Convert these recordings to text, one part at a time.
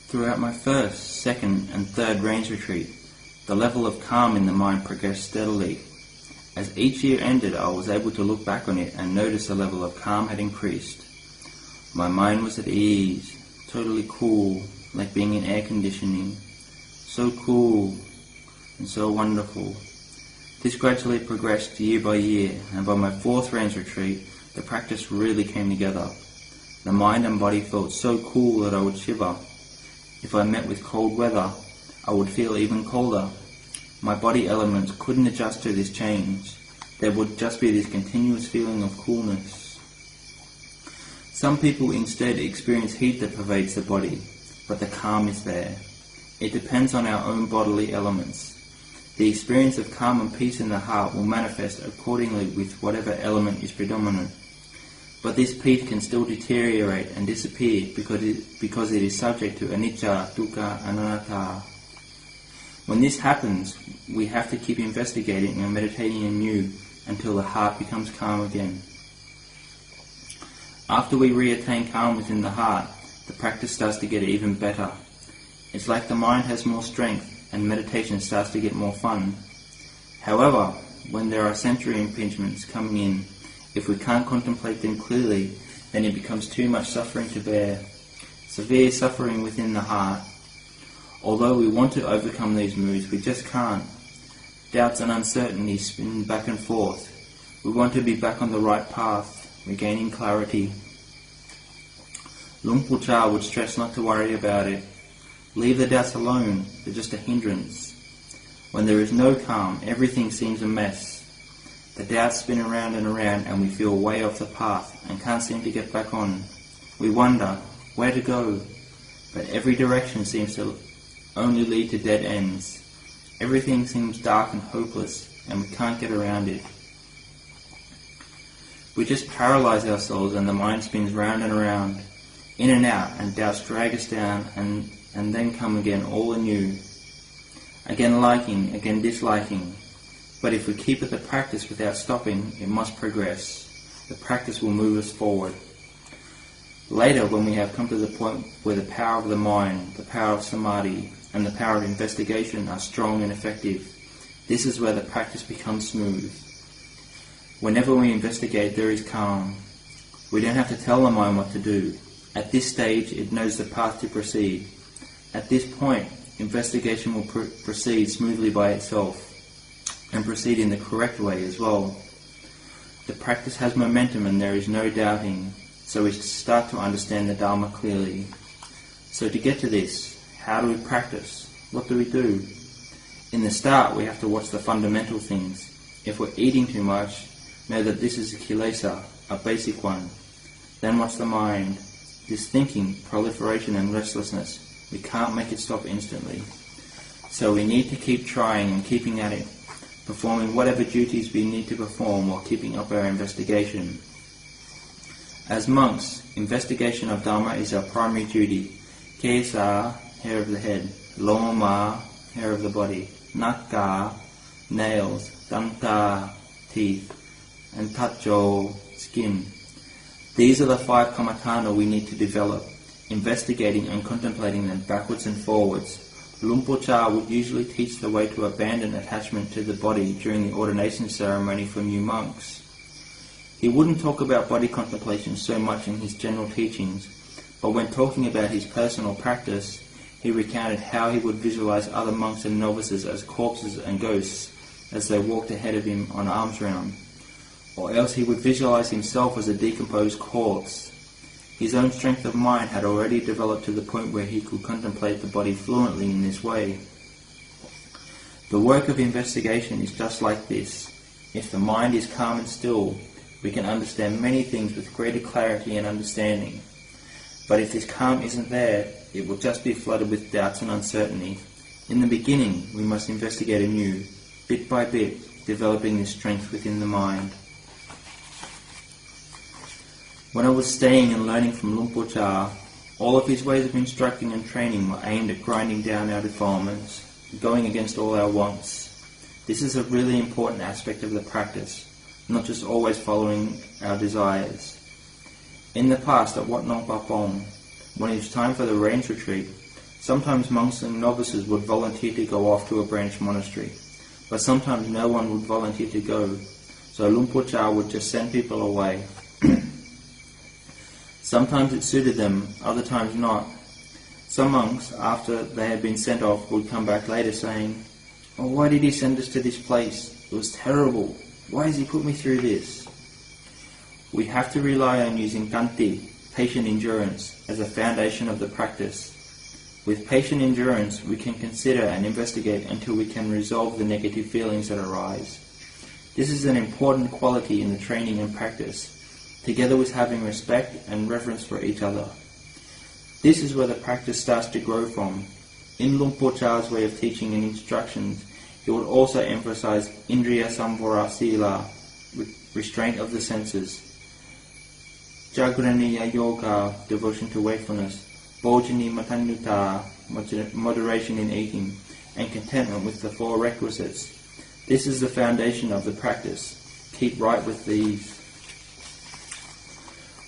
Throughout my first, second and third rains retreat, the level of calm in the mind progressed steadily. As each year ended, I was able to look back on it and notice the level of calm had increased. My mind was at ease, totally cool, like being in air conditioning. So cool and so wonderful. This gradually progressed year by year, and by my fourth rains retreat, the practice really came together. The mind and body felt so cool that I would shiver. If I met with cold weather, I would feel even colder. My body elements couldn't adjust to this change. There would just be this continuous feeling of coolness. Some people instead experience heat that pervades the body, but the calm is there. It depends on our own bodily elements. The experience of calm and peace in the heart will manifest accordingly with whatever element is predominant. But this peace can still deteriorate and disappear because it is subject to anicca, dukkha, anatta. When this happens, we have to keep investigating and meditating anew until the heart becomes calm again. After we reattain calm within the heart, the practice starts to get even better. It's like the mind has more strength and meditation starts to get more fun. However, when there are sensory impingements coming in, if we can't contemplate them clearly, then it becomes too much suffering to bear. Severe suffering within the heart. Although we want to overcome these moods, we just can't. Doubts and uncertainties spin back and forth. We want to be back on the right path, regaining clarity. Luang Por Chah would stress not to worry about it. Leave the doubts alone, they're just a hindrance. When there is no calm, everything seems a mess. The doubts spin around and we feel way off the path and can't seem to get back on. We wonder where to go, but every direction seems to only lead to dead ends. Everything seems dark and hopeless and we can't get around it. We just paralyze ourselves and the mind spins round and around, in and out, and doubts drag us down and then come again all anew. Again liking, again disliking. But if we keep at the practice without stopping, it must progress. The practice will move us forward. Later, when we have come to the point where the power of the mind, the power of samadhi, and the power of investigation are strong and effective, this is where the practice becomes smooth. Whenever we investigate, there is calm. We don't have to tell the mind what to do. At this stage, it knows the path to proceed. At this point, investigation will proceed smoothly by itself, and proceed in the correct way as well. The practice has momentum and there is no doubting, so we start to understand the Dharma clearly. So to get to this, how do we practice? What do we do? In the start, we have to watch the fundamental things. If we're eating too much, know that this is a kilesa, a basic one. Then watch the mind. This thinking, proliferation and restlessness, we can't make it stop instantly. So we need to keep trying and keeping at it, performing whatever duties we need to perform while keeping up our investigation. As monks, investigation of Dharma is our primary duty. Kesa, hair of the head. Loma, hair of the body. Nakka, nails. Danta, teeth. And Tacho, skin. These are the 5 kammatthana we need to develop, investigating and contemplating them backwards and forwards. Luang Por Chah would usually teach the way to abandon attachment to the body during the ordination ceremony for new monks. He wouldn't talk about body contemplation so much in his general teachings, but when talking about his personal practice, he recounted how he would visualize other monks and novices as corpses and ghosts as they walked ahead of him on alms round, or else he would visualize himself as a decomposed corpse. His own strength of mind had already developed to the point where he could contemplate the body fluently in this way. The work of investigation is just like this. If the mind is calm and still, we can understand many things with greater clarity and understanding. But if this calm isn't there, it will just be flooded with doubts and uncertainty. In the beginning, we must investigate anew, bit by bit, developing this strength within the mind. When I was staying and learning from Luang Por Chah, all of his ways of instructing and training were aimed at grinding down our defilements, going against all our wants. This is a really important aspect of the practice, not just always following our desires. In the past, at Wat Nong Pa Pong, when it was time for the rains retreat, Sometimes monks and novices would volunteer to go off to a branch monastery, but sometimes no one would volunteer to go, so Lumpur Cha would just send people away. Sometimes it suited them, other times not. Some monks, after they had been sent off, would come back later saying, "Oh, why did he send us to this place? It was terrible. Why has he put me through this?" We have to rely on using kanti, patient endurance, as a foundation of the practice. With patient endurance, we can consider and investigate until we can resolve the negative feelings that arise. This is an important quality in the training and practice, together with having respect and reverence for each other. This is where the practice starts to grow from. In Lumpur Cha's way of teaching and instructions, he would also emphasize Indriya Samvara Sila, restraint of the senses, Jagraniya Yoga, devotion to wakefulness, Bojani Matanyuta, moderation in eating, and contentment with the 4 requisites. This is the foundation of the practice. Keep right with these.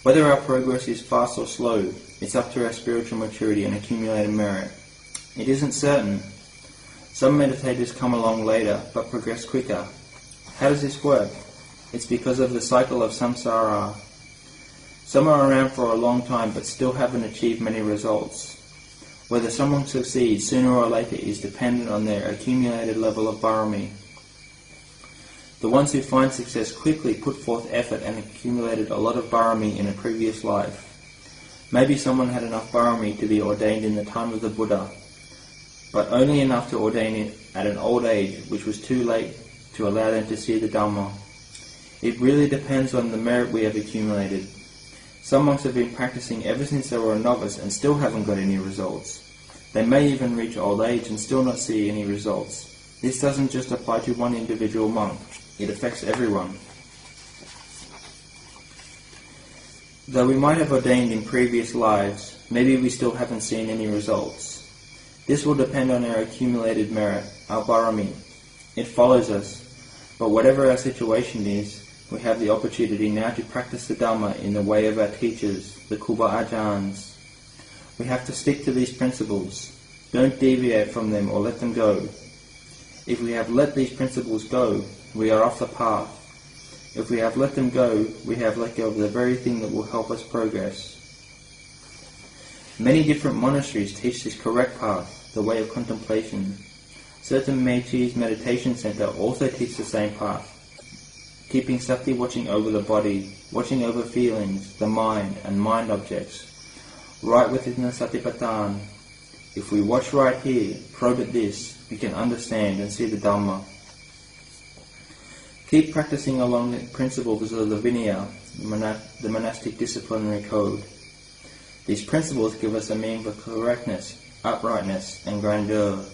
Whether our progress is fast or slow, it's up to our spiritual maturity and accumulated merit. It isn't certain. Some meditators come along later, but progress quicker. How does this work? It's because of the cycle of samsara. Some are around for a long time, but still haven't achieved many results. Whether someone succeeds sooner or later is dependent on their accumulated level of barami. The ones who find success quickly put forth effort and accumulated a lot of barami in a previous life. Maybe someone had enough barami to be ordained in the time of the Buddha, but only enough to ordain it at an old age, which was too late to allow them to see the Dhamma. It really depends on the merit we have accumulated. Some monks have been practicing ever since they were a novice and still haven't got any results. They may even reach old age and still not see any results. This doesn't just apply to one individual monk. It affects everyone. Though we might have ordained in previous lives, maybe we still haven't seen any results. This will depend on our accumulated merit, our barami. It follows us. But whatever our situation is, we have the opportunity now to practice the Dhamma in the way of our teachers, the Kuba Ajahns. We have to stick to these principles. Don't deviate from them or let them go. If we have let these principles go, we are off the path. If we have let them go, we have let go of the very thing that will help us progress. Many different monasteries teach this correct path, the way of contemplation. Certain Meichi's meditation center also teach the same path. Keeping sati watching over the body, watching over feelings, the mind and mind objects, right within the Satipatthana. If we watch right here, probe at this, we can understand and see the Dhamma. Keep practicing along the principles of the Vinaya, the monastic disciplinary code. These principles give us a meaning for correctness, uprightness and grandeur.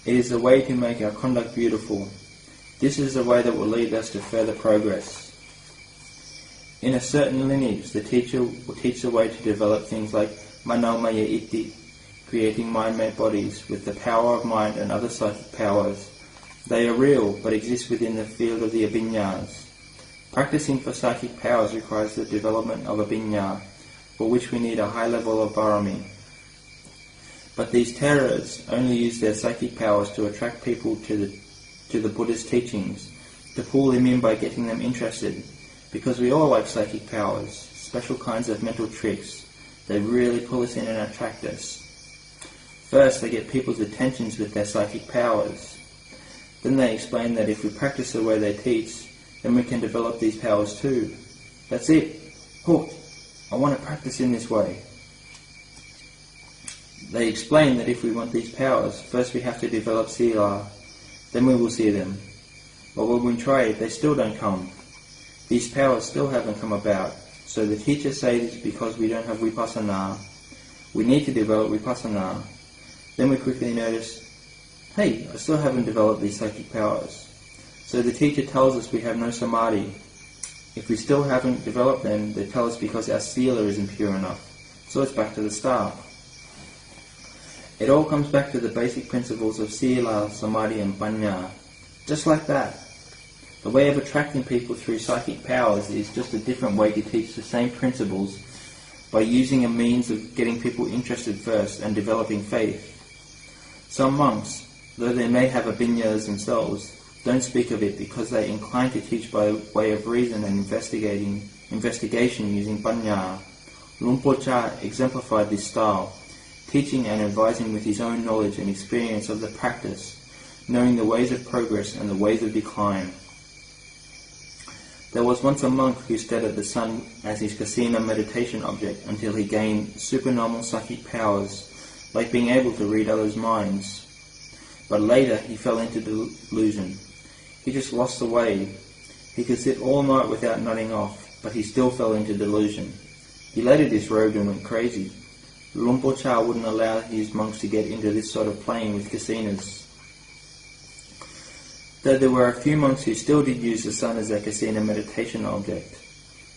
It is the way to make our conduct beautiful. This is the way that will lead us to further progress. In a certain lineage, the teacher will teach the way to develop things like manomaya iti, creating mind-made bodies with the power of mind and other psychic powers. They are real, but exist within the field of the abhinyas. Practicing for psychic powers requires the development of abhinya, for which we need a high level of barami. But these terrors only use their psychic powers to attract people to the Buddha's teachings, to pull them in by getting them interested, because we all like psychic powers, special kinds of mental tricks. They really pull us in and attract us. First, they get people's attentions with their psychic powers. Then they explain that if we practice the way they teach, then we can develop these powers too. That's it. Hooked. I want to practice in this way. They explain that if we want these powers, first we have to develop sila, then we will see them. But when we try it, they still don't come. These powers still haven't come about, so the teacher says because we don't have vipassana, we need to develop vipassana. Then we quickly notice, hey, I still haven't developed these psychic powers. So the teacher tells us we have no samadhi. If we still haven't developed them, they tell us because our sila isn't pure enough. So it's back to the start. It all comes back to the basic principles of sila, samadhi and panya. Just like that. The way of attracting people through psychic powers is just a different way to teach the same principles by using a means of getting people interested first and developing faith. Some monks, though they may have abhinyas themselves, don't speak of it because they incline to teach by way of reason and investigation using panya. Lumpo-cha exemplified this style, teaching and advising with his own knowledge and experience of the practice, knowing the ways of progress and the ways of decline. There was once a monk who stared at the sun as his kasina meditation object until he gained supernormal psychic powers, like being able to read others' minds. But later he fell into delusion. He just lost the way. He could sit all night without nodding off, but he still fell into delusion. He later disrobed and went crazy. Lumpo-cha wouldn't allow his monks to get into this sort of playing with kasinas. Though there were a few monks who still did use the sun as their kasina meditation object,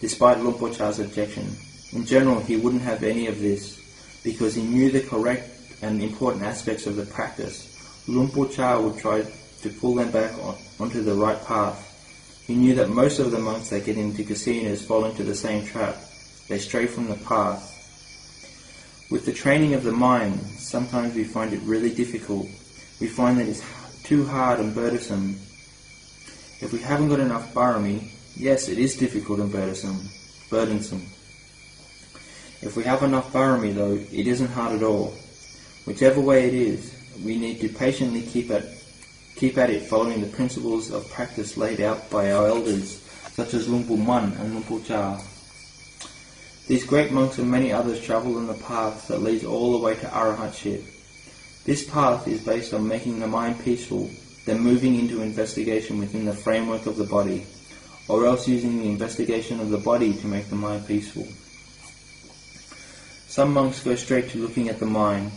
despite Lumpo-cha's objection. In general, he wouldn't have any of this, because he knew the correct and important aspects of the practice. Lumpo-cha would try to pull them back onto the right path. He knew that most of the monks that get into kasinas fall into the same trap. They stray from the path. With the training of the mind, sometimes we find it really difficult. We find that it's too hard and burdensome. If we haven't got enough barami, yes, it is difficult and burdensome. If we have enough barami though, it isn't hard at all. Whichever way it is, we need to patiently keep at it following the principles of practice laid out by our elders, such as Lumpo Man and Lumpo-cha. These great monks and many others travel on the path that leads all the way to arahantship. This path is based on making the mind peaceful, then moving into investigation within the framework of the body, or else using the investigation of the body to make the mind peaceful. Some monks go straight to looking at the mind.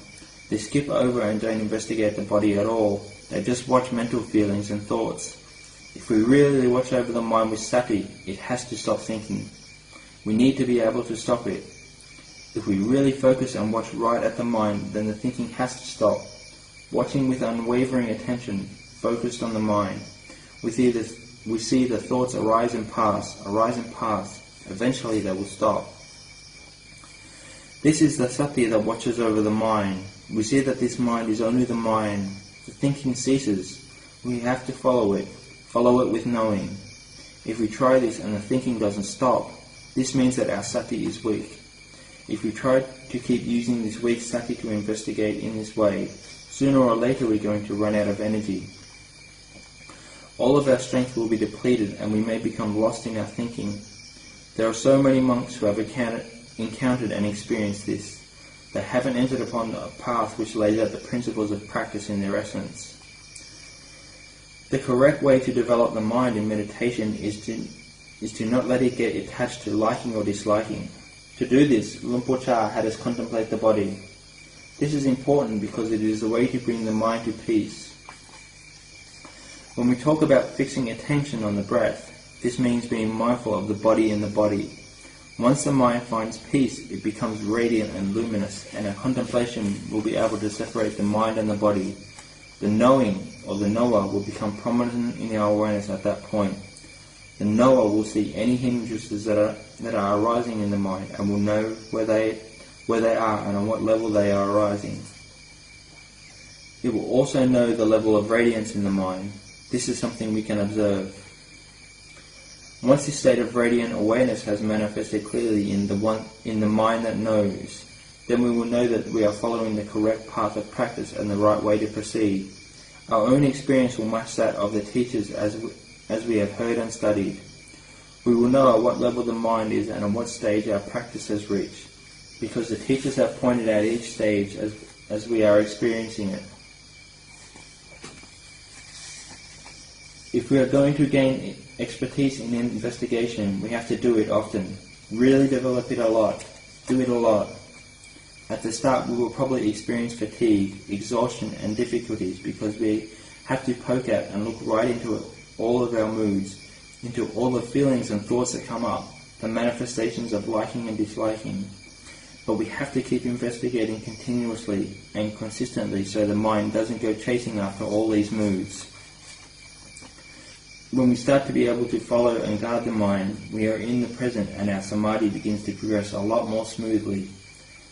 They skip over and don't investigate the body at all. They just watch mental feelings and thoughts. If we really watch over the mind with sati, it has to stop thinking. We need to be able to stop it. If we really focus and watch right at the mind, then the thinking has to stop. Watching with unwavering attention, focused on the mind, we see the thoughts arise and pass. Eventually they will stop. This is the sati that watches over the mind. We see that this mind is only the mind. The thinking ceases. We have to follow it with knowing. If we try this and the thinking doesn't stop, this means that our sati is weak. If we try to keep using this weak sati to investigate in this way, sooner or later we're going to run out of energy. All of our strength will be depleted and we may become lost in our thinking. There are so many monks who have encountered and experienced this. They haven't entered upon a path which lays out the principles of practice in their essence. The correct way to develop the mind in meditation is to not let it get attached to liking or disliking. To do this, Lumpo-cha had us contemplate the body. This is important because it is the way to bring the mind to peace. When we talk about fixing attention on the breath, this means being mindful of the body in the body. Once the mind finds peace, it becomes radiant and luminous, and our contemplation will be able to separate the mind and the body. The knowing, or the knower, will become prominent in our awareness at that point. The knower will see any hindrances that are arising in the mind, and will know where they are and on what level they are arising. It will also know the level of radiance in the mind. This is something we can observe. Once this state of radiant awareness has manifested clearly in the mind that knows, then we will know that we are following the correct path of practice and the right way to proceed. Our own experience will match that of the teachers as we have heard and studied. We will know at what level the mind is and at what stage our practice has reached, because the teachers have pointed out each stage as we are experiencing it. If we are going to gain expertise in investigation, we have to do it often. Really develop it a lot. Do it a lot. At the start we will probably experience fatigue, exhaustion and difficulties because we have to poke at and look right into all of our moods, into all the feelings and thoughts that come up, the manifestations of liking and disliking. But we have to keep investigating continuously and consistently so the mind doesn't go chasing after all these moods. when we start to be able to follow and guard the mind, we are in the present and our samadhi begins to progress a lot more smoothly.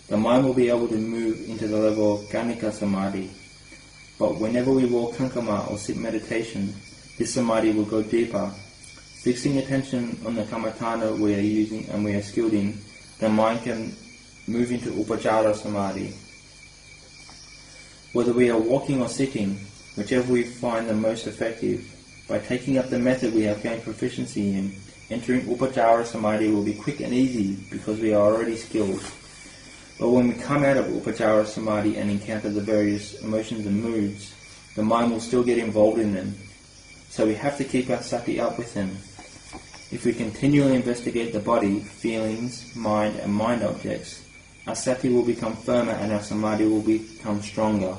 The mind will be able to move into the level of Ganika samadhi. But whenever we walk kankama or sit meditation, this samadhi will go deeper. Fixing attention on the kammatthana we are using and we are skilled in, the mind can move into upajjhara samadhi. Whether we are walking or sitting, whichever we find the most effective, by taking up the method we have gained proficiency in, entering upajjhara samadhi will be quick and easy because we are already skilled. But when we come out of upajjhara samadhi and encounter the various emotions and moods, the mind will still get involved in them. So we have to keep our sati up with them. If we continually investigate the body, feelings, mind and mind objects, our sati will become firmer and our samadhi will become stronger.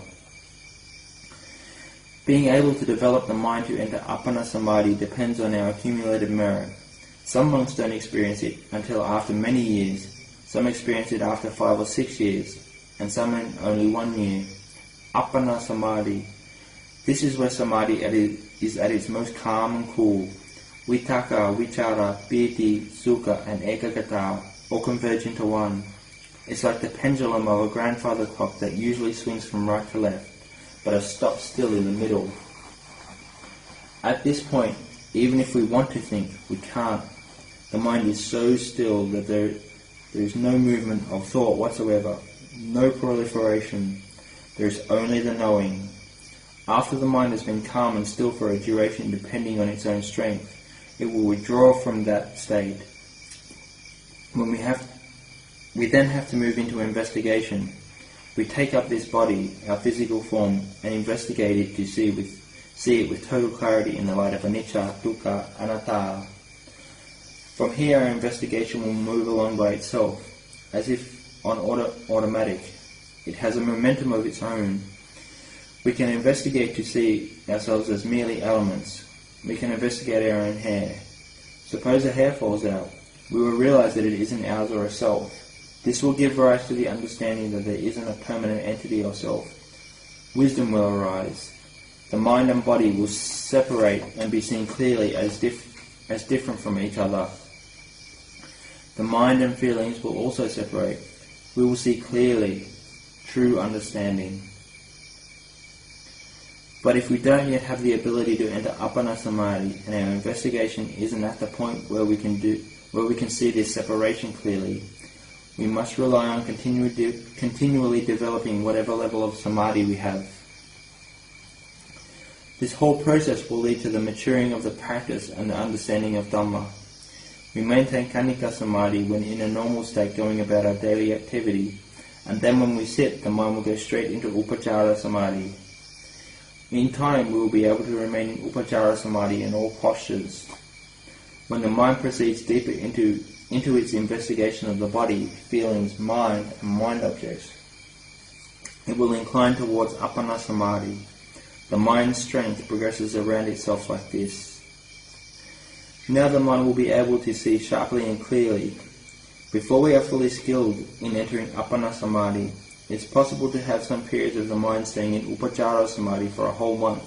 Being able to develop the mind to enter appana samadhi depends on our accumulated merit. Some monks don't experience it until after many years, some experience it after 5 or 6 years, and some in only 1 year. Appana samadhi. This is where samadhi is at its most calm and cool. Vitaka, vichara, piti, sukha and ekagata all converge into one. It's like the pendulum of a grandfather clock that usually swings from right to left, but has stopped still in the middle. At this point, even if we want to think, we can't. The mind is so still that there is no movement of thought whatsoever, no proliferation. There is only the knowing. After the mind has been calm and still for a duration depending on its own strength, it will withdraw from that state. We then have to move into investigation. We take up this body, our physical form, and investigate it to see it with total clarity in the light of anicca, dukkha, anatta. From here our investigation will move along by itself, as if on automatic. It has a momentum of its own. We can investigate to see ourselves as merely elements. We can investigate our own hair. Suppose a hair falls out. We will realize that it isn't ours or a self. This will give rise to the understanding that there isn't a permanent entity or self. Wisdom will arise. The mind and body will separate and be seen clearly as different from each other. The mind and feelings will also separate. We will see clearly, true understanding. But if we don't yet have the ability to enter appana samadhi and our investigation isn't at the point where we can see this separation clearly, we must rely on continually developing whatever level of samadhi we have. This whole process will lead to the maturing of the practice and the understanding of Dhamma. We maintain Kanika samadhi when in a normal state going about our daily activity, and then when we sit, the mind will go straight into upajjhara samadhi. In time, we will be able to remain in upajjhara samadhi in all postures. When the mind proceeds deeper into its investigation of the body, feelings, mind, and mind objects, it will incline towards appana samadhi. The mind's strength progresses around itself like this. Now the mind will be able to see sharply and clearly. Before we are fully skilled in entering appana samadhi, it's possible to have some periods of the mind staying in upajjhara samadhi for a whole month.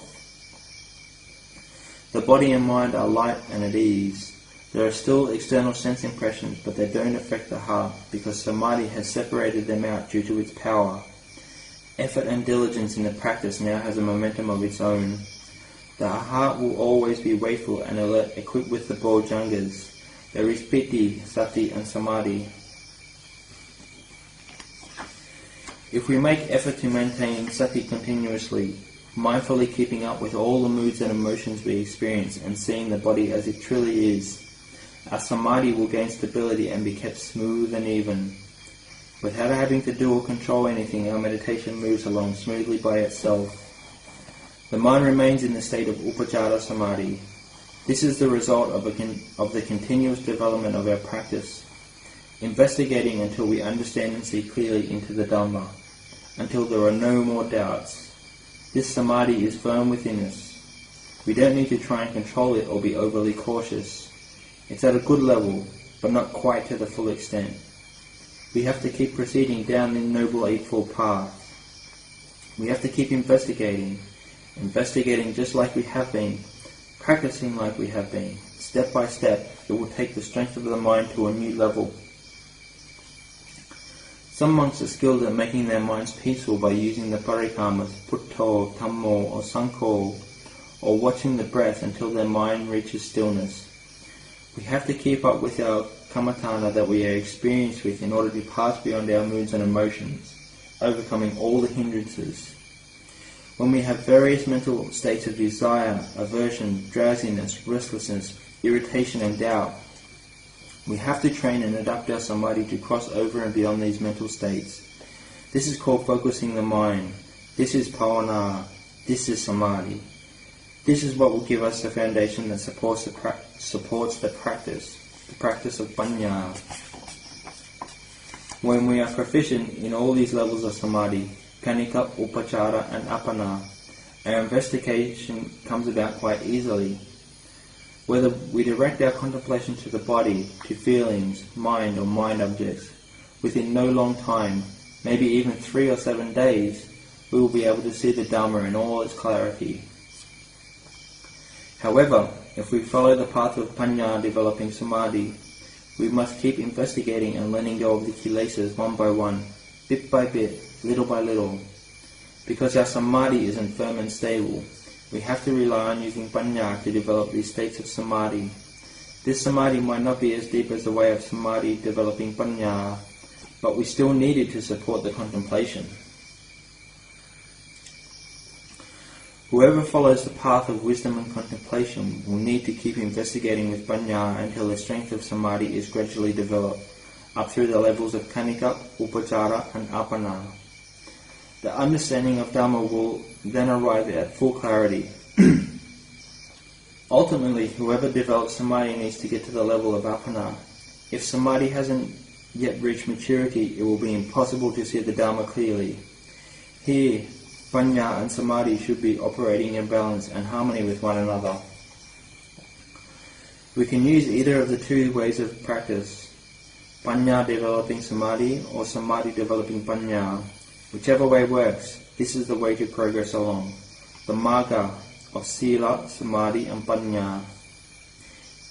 The body and mind are light and at ease. There are still external sense impressions, but they don't affect the heart because samadhi has separated them out due to its power. Effort and diligence in the practice now has a momentum of its own. The heart will always be wakeful and alert, equipped with the bojjhangas. There is piti, sati and samadhi. If we make effort to maintain sati continuously, mindfully keeping up with all the moods and emotions we experience and seeing the body as it truly is, our samadhi will gain stability and be kept smooth and even. Without having to do or control anything, our meditation moves along smoothly by itself. The mind remains in the state of upajjhara samadhi. This is the result of the continuous development of our practice, investigating until we understand and see clearly into the Dhamma, until there are no more doubts. This samadhi is firm within us. We don't need to try and control it or be overly cautious. It's at a good level, but not quite to the full extent. We have to keep proceeding down the Noble Eightfold Path. We have to keep investigating just like we have been, practicing like we have been. Step by step, it will take the strength of the mind to a new level. Some monks are skilled at making their minds peaceful by using the parikamas, putto, tammo or sankho, or watching the breath until their mind reaches stillness. We have to keep up with our kammatthana that we are experienced with in order to pass beyond our moods and emotions, overcoming all the hindrances. When we have various mental states of desire, aversion, drowsiness, restlessness, irritation and doubt, we have to train and adapt our samadhi to cross over and beyond these mental states. This is called focusing the mind. This is pāvana. This is samadhi. This is what will give us the foundation that supports the practice of paññā. When we are proficient in all these levels of samadhi, kanika, upachara and apana, our investigation comes about quite easily. Whether we direct our contemplation to the body, to feelings, mind or mind objects, within no long time, maybe even 3 or 7 days, we will be able to see the Dhamma in all its clarity. However, if we follow the path of paññā developing samadhi, we must keep investigating and letting go of the kilesas one by one, bit by bit, little by little. Because our samadhi isn't firm and stable, we have to rely on using paññā to develop these states of samadhi. This samadhi might not be as deep as the way of samadhi developing paññā, but we still need it to support the contemplation. Whoever follows the path of wisdom and contemplation will need to keep investigating with paññā until the strength of samadhi is gradually developed, up through the levels of kanika, upachara and apana. The understanding of Dhamma will then arrive at full clarity. Ultimately, whoever develops samadhi needs to get to the level of apana. If samadhi hasn't yet reached maturity, it will be impossible to see the Dhamma clearly. Here, paññā and samadhi should be operating in balance and harmony with one another. We can use either of the two ways of practice, paññā developing samadhi or samadhi developing paññā. Whichever way works, this is the way to progress along, the magga of sila, samadhi and paññā.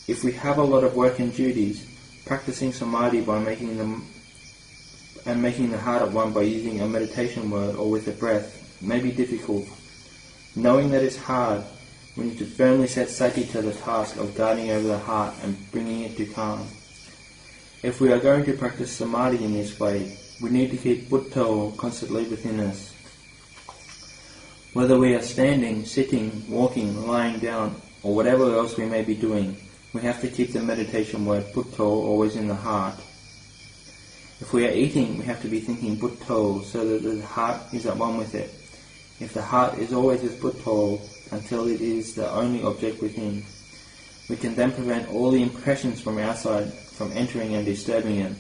If we have a lot of work and duties, practicing samadhi by making the heart at one by using a meditation word or with the breath may be difficult. Knowing that it's hard, we need to firmly set sati to the task of guarding over the heart and bringing it to calm. If we are going to practice samadhi in this way, we need to keep buddho constantly within us. Whether we are standing, sitting, walking, lying down, or whatever else we may be doing, we have to keep the meditation word buddho always in the heart. If we are eating, we have to be thinking buddho so that the heart is at one with it. If the heart is always with buddho until it is the only object within, we can then prevent all the impressions from outside from entering and disturbing it.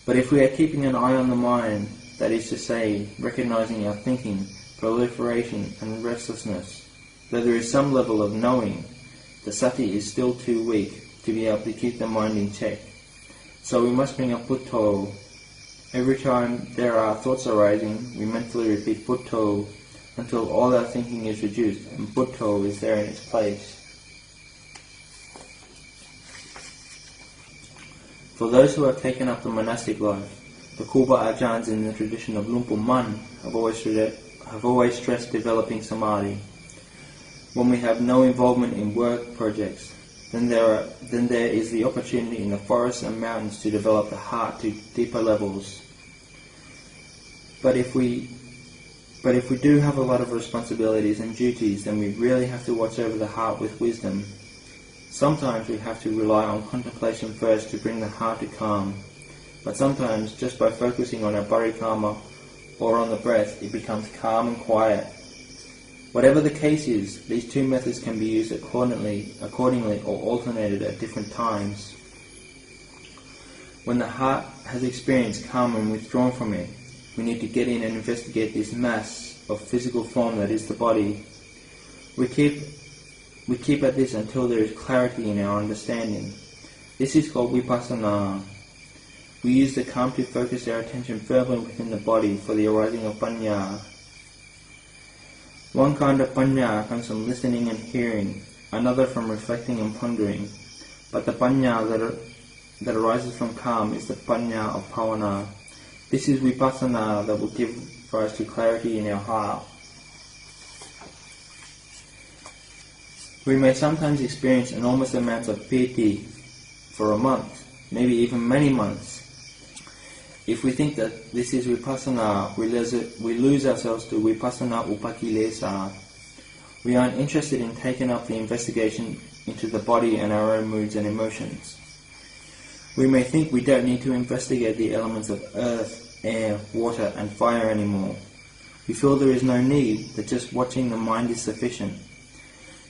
But if we are keeping an eye on the mind, that is to say, recognizing our thinking, proliferation and restlessness, though there is some level of knowing, the sati is still too weak to be able to keep the mind in check. So we must bring up buddho. Every time there are thoughts arising, we mentally repeat buddho until all our thinking is reduced and buddho is there in its place. For those who have taken up the monastic life, the Kuba Ajahns in the tradition of Lumpur Man have always stressed developing samadhi. When we have no involvement in work projects, then there is the opportunity in the forests and mountains to develop the heart to deeper levels. But if we do have a lot of responsibilities and duties, then we really have to watch over the heart with wisdom. Sometimes we have to rely on contemplation first to bring the heart to calm, but sometimes just by focusing on our parikrama or on the breath, it becomes calm and quiet. Whatever the case is, these two methods can be used accordingly or alternated at different times. When the heart has experienced calm and withdrawn from it, we need to get in and investigate this mass of physical form that is the body. We keep at this until there is clarity in our understanding. This is called vipassana. We use the calm to focus our attention firmly within the body for the arising of paññā. One kind of panya comes from listening and hearing, another from reflecting and pondering. But the panya that arises from calm is the panya of pavana. This is vipassana that will give rise to clarity in our heart. We may sometimes experience enormous amounts of piti for a month, maybe even many months. If we think that this is vipassana, we lose ourselves to vipassana upakilesa. We aren't interested in taking up the investigation into the body and our own moods and emotions. We may think we don't need to investigate the elements of earth, air, water and fire anymore. We feel there is no need, that just watching the mind is sufficient.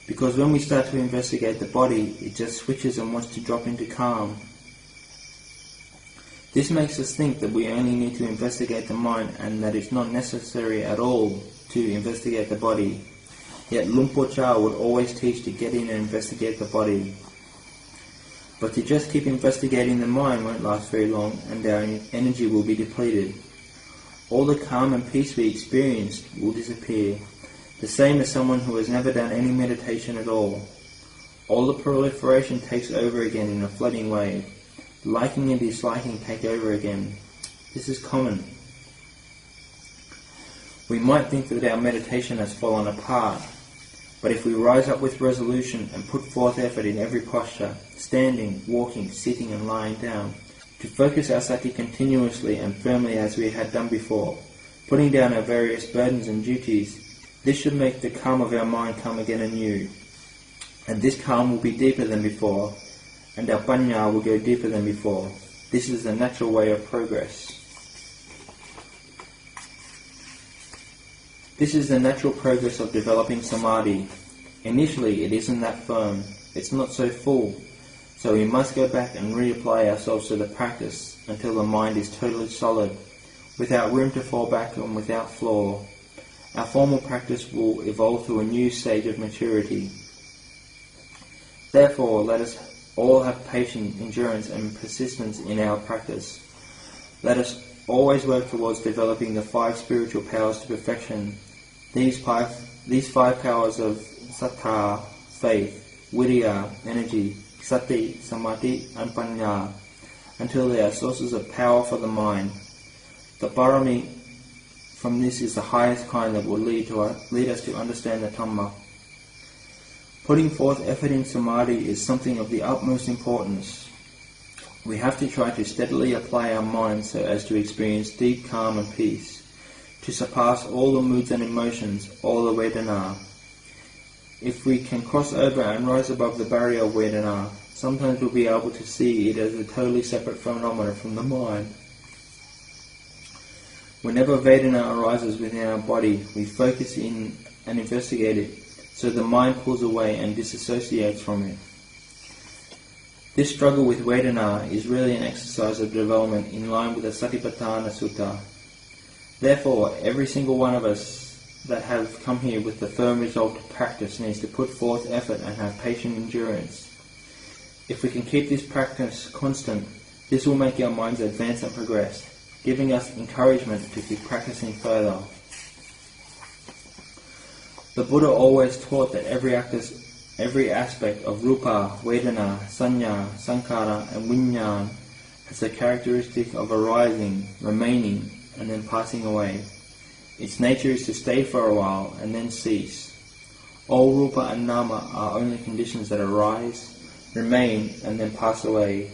Because when we start to investigate the body, it just switches and wants to drop into calm. This makes us think that we only need to investigate the mind and that it's not necessary at all to investigate the body. Yet Lumpur Cha would always teach to get in and investigate the body. But to just keep investigating the mind won't last very long and our energy will be depleted. All the calm and peace we experienced will disappear, the same as someone who has never done any meditation at all. All the proliferation takes over again in a flooding wave. Liking and disliking take over again. This is common. We might think that our meditation has fallen apart, but if we rise up with resolution and put forth effort in every posture, standing, walking, sitting and lying down, to focus our sati continuously and firmly as we had done before, putting down our various burdens and duties, this should make the calm of our mind come again anew. And this calm will be deeper than before, and our panya will go deeper than before. This is the natural way of progress. This is the natural progress of developing samadhi. Initially it isn't that firm, it's not so full, so we must go back and reapply ourselves to the practice until the mind is totally solid, without room to fall back and without flaw. Our formal practice will evolve to a new stage of maturity. Therefore, let us all have patience, endurance and persistence in our practice. Let us always work towards developing the 5 spiritual powers to perfection. These five powers of sattha, faith, virya, energy, sati, samadhi and panya, until they are sources of power for the mind. The parami from this is the highest kind that will lead us to understand the Dhamma. Putting forth effort in samadhi is something of the utmost importance. We have to try to steadily apply our minds so as to experience deep calm and peace, to surpass all the moods and emotions, all the Vedana. If we can cross over and rise above the barrier of Vedana, sometimes we'll be able to see it as a totally separate phenomenon from the mind. Whenever Vedana arises within our body, we focus in and investigate it, so the mind pulls away and disassociates from it. This struggle with Vedana is really an exercise of development in line with the Satipatthana Sutta. Therefore, every single one of us that have come here with the firm resolve to practice needs to put forth effort and have patient endurance. If we can keep this practice constant, this will make our minds advance and progress, giving us encouragement to keep practicing further. The Buddha always taught that every aspect of rupa, vedana, sanya, sankhara and viññāṇa has the characteristic of arising, remaining and then passing away. Its nature is to stay for a while and then cease. All rupa and nama are only conditions that arise, remain and then pass away.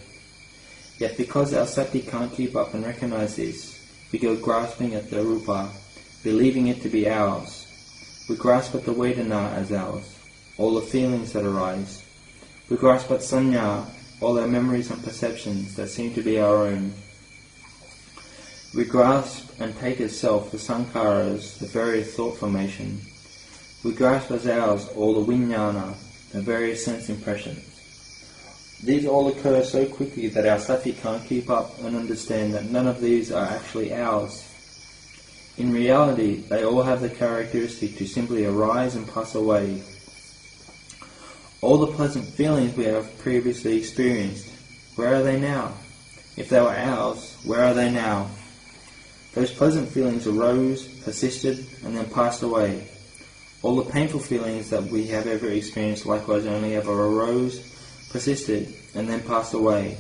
Yet because our sati can't keep up and recognize this, we go grasping at the rupa, believing it to be ours. We grasp at the vedana as ours, all the feelings that arise. We grasp at sanya, all our memories and perceptions that seem to be our own. We grasp and take as self the sankharas, the various thought formation. We grasp as ours all the viññāṇa, the various sense impressions. These all occur so quickly that our sati can't keep up and understand that none of these are actually ours. In reality, they all have the characteristic to simply arise and pass away. All the pleasant feelings we have previously experienced, where are they now? If they were ours, where are they now? Those pleasant feelings arose, persisted, and then passed away. All the painful feelings that we have ever experienced likewise only ever arose, persisted, and then passed away.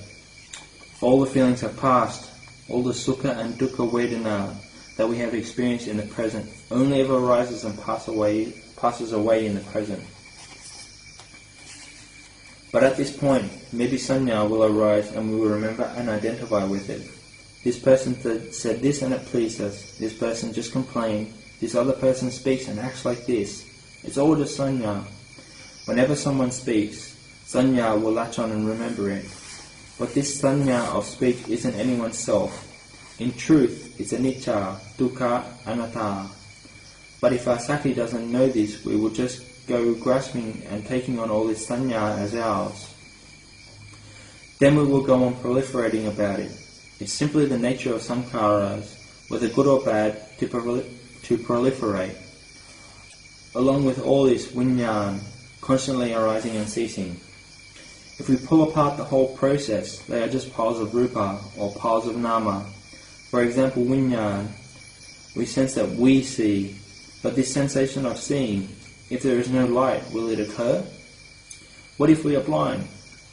All the feelings have passed. All the sukha and dukkha vedana that we have experienced in the present only ever arises and passes away in the present. But at this point, maybe sanya will arise and we will remember and identify with it. This person said this and it pleased us. This person just complained. This other person speaks and acts like this. It's all just sanya. Whenever someone speaks, sanya will latch on and remember it. But this sanya of speech isn't anyone's self. In truth, it's anicca, dukkha, anatta. But if our sati doesn't know this, we will just go grasping and taking on all this sanya as ours. Then we will go on proliferating about it. It's simply the nature of sankharas, whether good or bad, to proliferate. Along with all this vinyan, constantly arising and ceasing. If we pull apart the whole process, they are just piles of rupa or piles of nama. For example, vinyan, we sense that we see, but this sensation of seeing, if there is no light, will it occur? What if we are blind?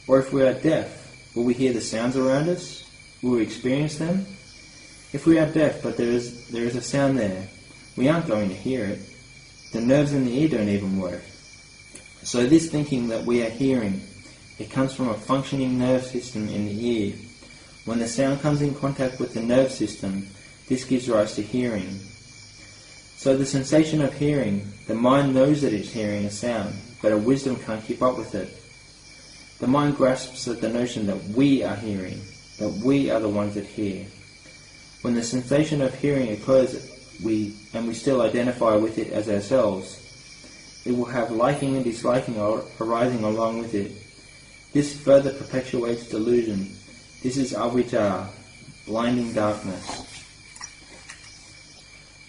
Or if we are deaf, will we hear the sounds around us? Will we experience them? If we are deaf, but there is a sound there, we aren't going to hear it. The nerves in the ear don't even work. So this thinking that we are hearing, it comes from a functioning nerve system in the ear. When the sound comes in contact with the nerve system, this gives rise to hearing. So the sensation of hearing, the mind knows that it's hearing a sound, but our wisdom can't keep up with it. The mind grasps at the notion that we are hearing, that we are the ones that hear. When the sensation of hearing occurs, we still identify with it as ourselves, it will have liking and disliking arising along with it. This further perpetuates delusion. This is avijja, blinding darkness.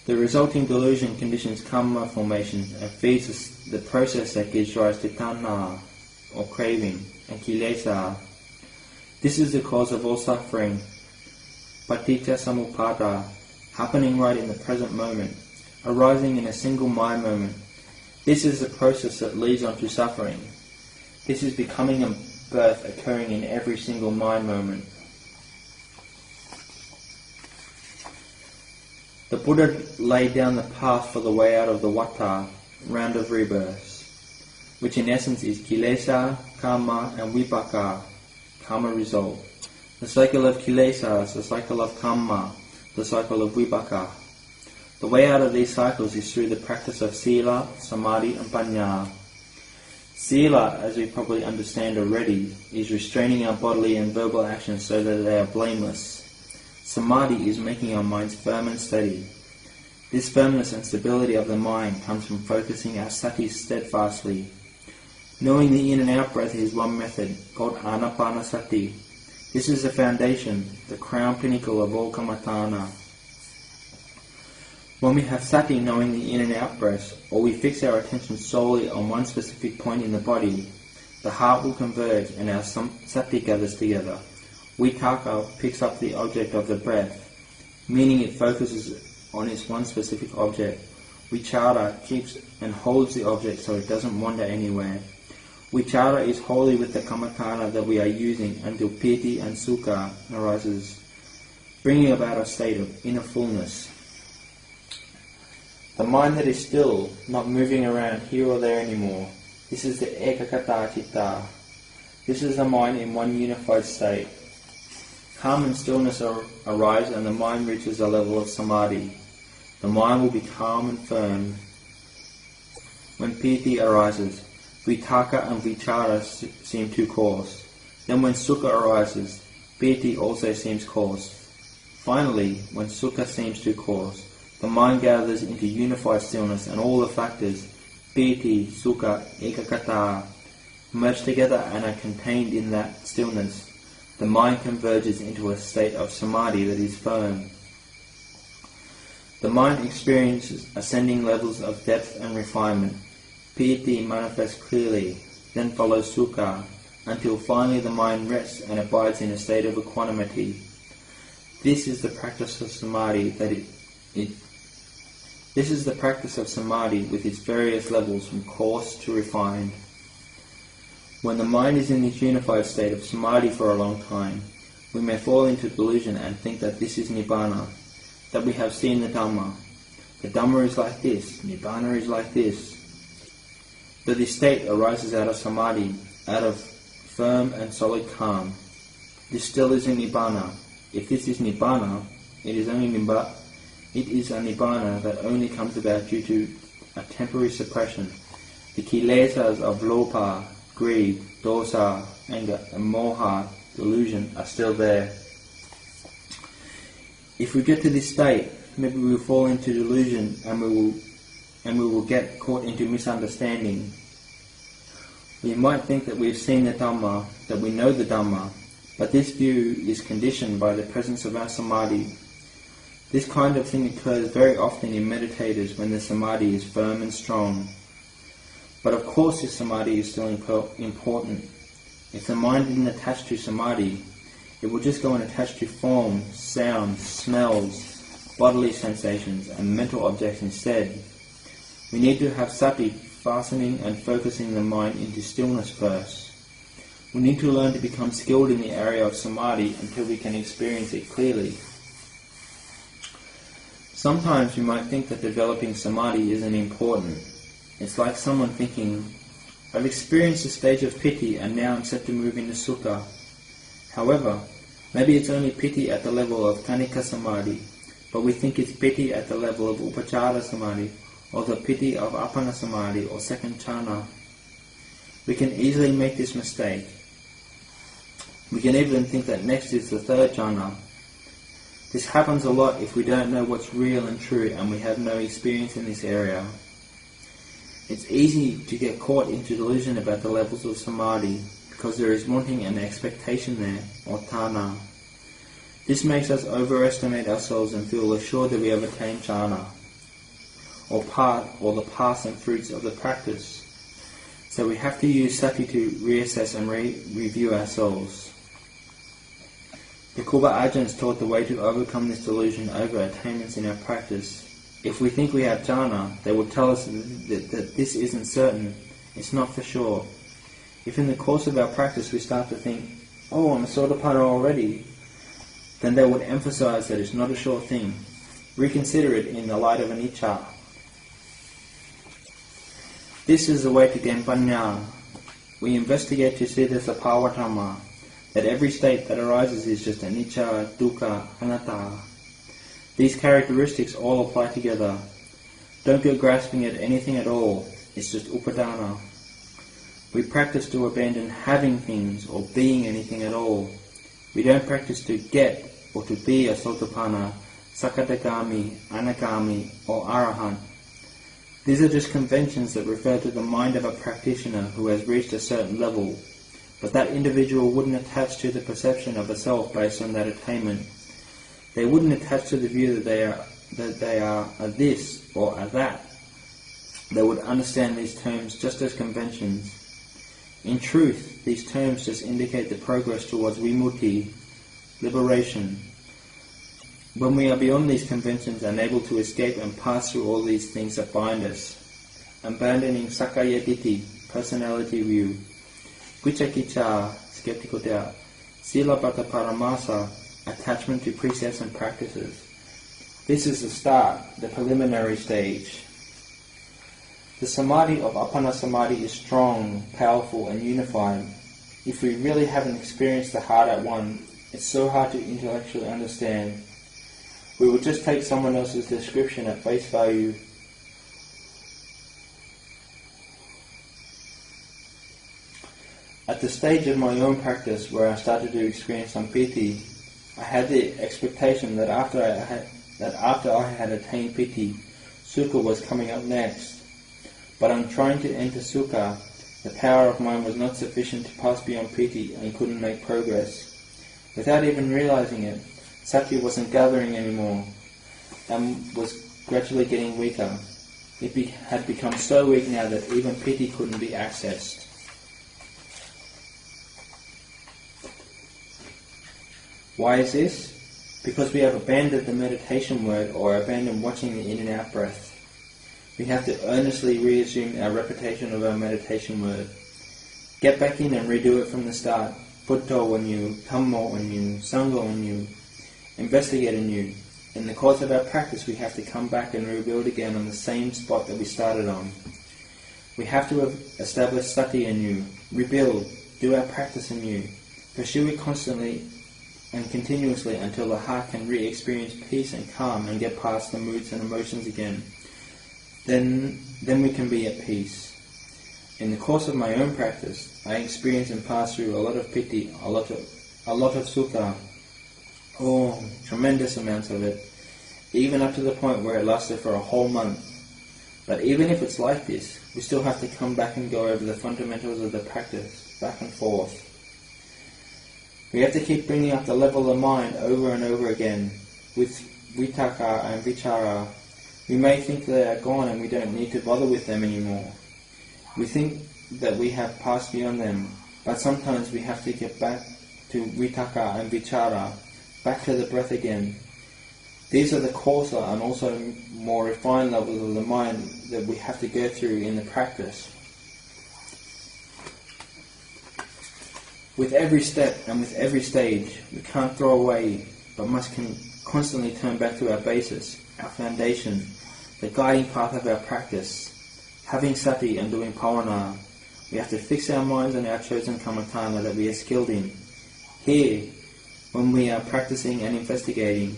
The resulting delusion conditions karma formation and feeds the process that gives rise to tanha, or craving, and kilesa. This is the cause of all suffering, paticca samuppada, happening right in the present moment, arising in a single mind moment. This is the process that leads on to suffering. This is becoming and birth occurring in every single mind moment. The Buddha laid down the path for the way out of the vata, round of rebirths, which in essence is kilesa, karma and vipaka, karma result. The cycle of kilesas, the cycle of karma, the cycle of vipaka. The way out of these cycles is through the practice of sila, samadhi and panya. Sila, as we probably understand already, is restraining our bodily and verbal actions so that they are blameless. Samadhi is making our minds firm and steady. This firmness and stability of the mind comes from focusing our sati steadfastly. Knowing the in and out breath is one method, called anapanasati. This is the foundation, the crown pinnacle of all kammatthana. When we have sati knowing the in and out breaths, or we fix our attention solely on one specific point in the body, the heart will converge and our sati gathers together. Vitakka picks up the object of the breath, meaning it focuses on its one specific object. Vichara keeps and holds the object so it doesn't wander anywhere. Vichara is wholly with the kammatthana that we are using until piti and sukha arises, bringing about a state of inner fullness. The mind that is still, not moving around here or there anymore, this is the ekakata citta. This is the mind in one unified state. Calm and stillness arise and the mind reaches a level of samadhi. The mind will be calm and firm. When piti arises, vitakka and vichara seem too coarse. Then when sukha arises, piti also seems coarse. Finally, when sukha seems too coarse, the mind gathers into unified stillness and all the factors, piti, sukha, ekakata, merge together and are contained in that stillness. The mind converges into a state of samadhi that is firm. The mind experiences ascending levels of depth and refinement. Piti manifests clearly, then follows sukha, until finally the mind rests and abides in a state of equanimity. This is the practice of samadhi that This is the practice of samadhi with its various levels from coarse to refined. When the mind is in this unified state of samadhi for a long time, we may fall into delusion and think that this is nibbana, that we have seen the Dhamma. The Dhamma is like this, nibbana is like this. But this state arises out of samadhi, out of firm and solid calm. This still isn't nibbana. If this is nibbana, it is a nibbana that only comes about due to a temporary suppression. The kilesas of lopa, greed, dosa, anger, and moha, delusion, are still there. If we get to this state, maybe we will fall into delusion and we will get caught into misunderstanding. We might think that we've seen the Dhamma, that we know the Dhamma, but this view is conditioned by the presence of our samadhi. This kind of thing occurs very often in meditators when the samadhi is firm and strong. But of course this samadhi is still important. If the mind didn't attach to samadhi, it will just go and attach to forms, sounds, smells, bodily sensations, and mental objects instead. We need to have sati, fastening and focusing the mind into stillness first. We need to learn to become skilled in the area of samadhi until we can experience it clearly. Sometimes we might think that developing samadhi isn't important. It's like someone thinking, I've experienced the stage of piti and now I'm set to move into sukha. However, maybe it's only piti at the level of kanika samadhi, but we think it's piti at the level of upachara samadhi, or the piti of appana samadhi or second jhana. We can easily make this mistake. We can even think that next is the third jhana. This happens a lot if we don't know what's real and true and we have no experience in this area. It's easy to get caught into delusion about the levels of samadhi because there is wanting and expectation there, or tana. This makes us overestimate ourselves and feel assured that we have attained jhana, or the paths and fruits of the practice. So we have to use sati to reassess and review ourselves. The Kuba Ajahns taught the way to overcome this delusion over attainments in our practice. If we think we have jhana, they will tell us that this isn't certain, it's not for sure. If in the course of our practice we start to think, oh, I'm a Sotapanna already, then they would emphasize that it's not a sure thing. Reconsider it in the light of anicca. This is the way to gain panya. We investigate to see the sabhava dhamma, that every state that arises is just anicca, dukkha, anatta. These characteristics all apply together. Don't go grasping at anything at all, it's just upadana. We practice to abandon having things or being anything at all. We don't practice to get or to be a Sotapanna, Sakadagami, Anagami or Arahant. These are just conventions that refer to the mind of a practitioner who has reached a certain level, but that individual wouldn't attach to the perception of a self based on that attainment. They wouldn't attach to the view that they are a this or a that. They would understand these terms just as conventions. In truth, these terms just indicate the progress towards vimutti, liberation. When we are beyond these conventions and able to escape and pass through all these things that bind us, abandoning sakkaya ditthi, personality view, vicakicca, skeptical doubt, silabhata paramasa, attachment to precepts and practices. This is the start, the preliminary stage. The samadhi of appana samadhi is strong, powerful and unified. If we really haven't experienced the heart at one, it's so hard to intellectually understand. We will just take someone else's description at face value. At the stage of my own practice where I started to experience some piti, I had the expectation that after I had attained piti, sukha was coming up next. But on trying to enter sukha, the power of mind was not sufficient to pass beyond piti and couldn't make progress. Without even realizing it, sati wasn't gathering anymore and was gradually getting weaker. It had become so weak now that even piti couldn't be accessed. Why is this? Because we have abandoned the meditation word or abandoned watching the in and out breath. We have to earnestly reassume our repetition of our meditation word. Get back in and redo it from the start. Buddho anew, Dhammo anew, Sangho anew. Investigate anew. In the course of our practice, we have to come back and rebuild again on the same spot that we started on. We have to establish sati anew, rebuild, do our practice anew, pursue it constantly and continuously until the heart can re-experience peace and calm and get past the moods and emotions again. Then we can be at peace. In the course of my own practice, I experience and pass through a lot of piti, a lot of sukha, tremendous amounts of it, even up to the point where it lasted for a whole month. But even if it's like this, we still have to come back and go over the fundamentals of the practice, back and forth. We have to keep bringing up the level of mind over and over again, with vitaka and vichara. We may think they are gone and we don't need to bother with them anymore. We think that we have passed beyond them, but sometimes we have to get back to vitaka and vichara, back to the breath again. These are the coarser and also more refined levels of the mind that we have to go through in the practice. With every step and with every stage, we can't throw away, but must constantly turn back to our basis, our foundation, the guiding path of our practice. Having sati and doing pavana, we have to fix our minds on our chosen kammatthana that we are skilled in. Here, when we are practicing and investigating,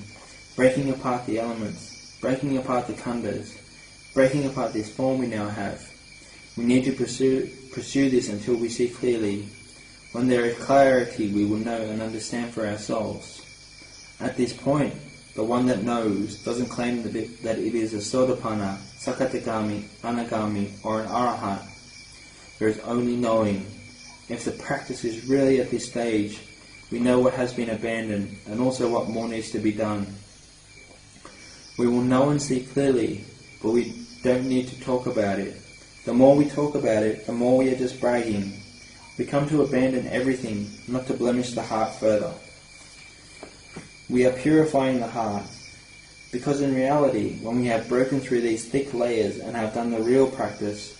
breaking apart the elements, breaking apart the khandhas, breaking apart this form we now have, we need to pursue this until we see clearly. When there is clarity, we will know and understand for ourselves. At this point, the one that knows doesn't claim that it is a Sotapanna, Sakatagami, Anagami, or an Arahant. There is only knowing. If the practice is really at this stage, we know what has been abandoned and also what more needs to be done. We will know and see clearly, but we don't need to talk about it. The more we talk about it, the more we are just bragging. We come to abandon everything, not to blemish the heart further. We are purifying the heart, because in reality, when we have broken through these thick layers and have done the real practice,